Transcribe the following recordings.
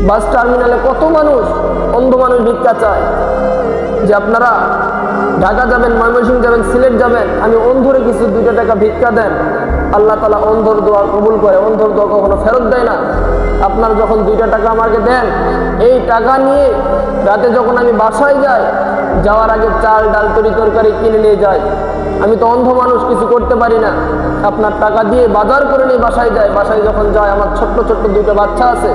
বাস টার্মিনালে কত মানুষ, অন্ধ মানুষ ভিক্ষা চায় যে আপনারা ঢাকা যাবেন, ময়মনসিংহ যাবেন, সিলেট যাবেন, আমি অন্ধরে কিছু 2 টাকা ভিক্ষা দেন। আল্লাহ তাআলা অন্ধর দোয়া কবুল করে, অন্ধর দোয়া কখনো ফেরত দেয় না। আপনারা যখন 2 টাকা আমাকে দেন, এই টাকা নিয়ে রাতে যখন আমি বাসায় যাই, যাওয়ার আগে চাল ডাল তরি তরকারি কিনে নিয়ে যাই। আমি তো অন্ধ মানুষ, কিছু করতে পারি না। আপনার টাকা দিয়ে বাজার করে নিয়ে বাসায় যাই। বাসায় যখন যায়, আমার ছোট্ট ছোট্ট 2টা বাচ্চা আছে।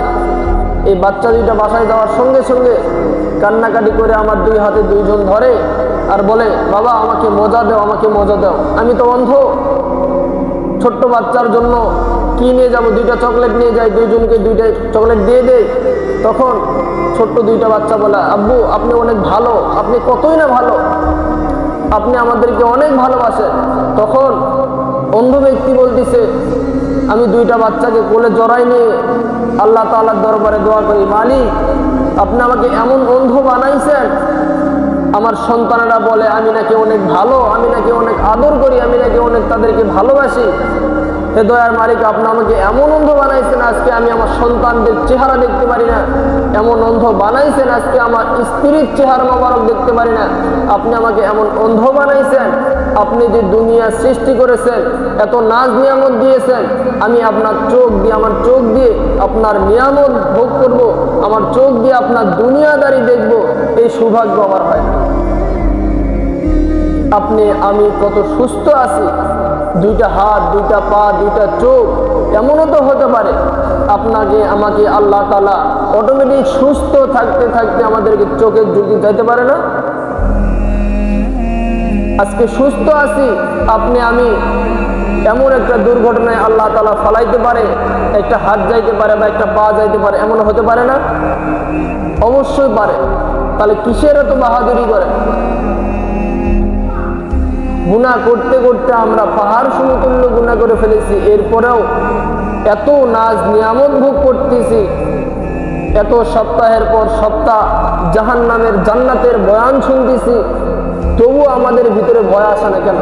এই বাচ্চা 2টা বাসায় যাওয়ার সঙ্গে সঙ্গে কান্নাকাটি করে আমার 2 হাতে 2 জন ধরে আর বলে, বাবা আমাকে মজা দাও, আমাকে মজা দাও। আমি তো অন্ধ, ছোট্ট বাচ্চার জন্য কি নিয়ে যাব? 2টা চকলেট নিয়ে যাই, 2 জনকে 2টা চকলেট দিয়ে দেই। তখন ছোট্ট 2টা বাচ্চা বলে, আব্বু আপনি অনেক ভালো, আপনি কতই না ভালো, আপনি আমাদেরকে অনেক ভালোবাসেন। তখন অন্ধ ব্যক্তি বলতেছে, আমি 2টা বাচ্চাকে কোলে জড়াই নিয়ে আল্লাহ তাআলার দরবারে দোয়া করি, মালিক আপনি আমাকে এমন অন্ধ বানাইছেন, আমার সন্তানেরা বলে আমি নাকি অনেক ভালো, আমি নাকি অনেক আদর করি, আমি নাকি অনেক তাদেরকে ভালোবাসি। হে দয়ার মালিক, আপনি আমাকে এমন অন্ধ বানাইছেন, আজকে আমি আমার সন্তানদের চেহারা দেখতে পারি না। এমন অন্ধ বানাইছেন, আজকে আমার স্ত্রীর চেহারা মোবারক দেখতে পারি না। আপনি আমাকে এমন অন্ধ বানাইছেন, আপনি যে দুনিয়া সৃষ্টি করেছেন, এত নাজ নিয়ামত দিয়েছেন, আমি আপনার চোখ দিয়ে, আমার চোখ দিয়ে আপনার নিয়ামত ভোগ করব, আমার চোখ দিয়ে আপনার দুনিয়াদারি দেখব, এই সৌভাগ্য আমার হয় না। আপনি আমি কত সুস্থ আছি, 2টা হাত, 2টা পা, 2টা চোখ, এমনও তো হতে পারে আপনাকে আমাকে আল্লাহ তাআলা অটোমেটিক সুস্থ থাকতে থাকতে আমাদেরকে চোখের জ্যোতি যাইতে পারে না? আজকে সুস্থ আছি, আপনি আমি এমন একটা দুর্ঘটনায় আল্লাহ তাআলা ফালাইতে পারে, একটা হাত যাইতে পারে বা একটা পা যাইতে পারে, এমন হতে পারে না? অবশ্যই পারে। তাহলে কিসের এত বাহাদুরি করে? গুনাহ করতে করতে আমরা পাহাড় সমতুল্য গুনাহ করে ফেলেছি, এরপরেও এত নাজ নিয়ামত ভোগ করতেছি, এত সপ্তাহের পর সপ্তাহ জাহান্নামের জান্নাতের বয়ান শুনতেছি, তবু আমাদের ভিতরে ভয় আসে না কেন?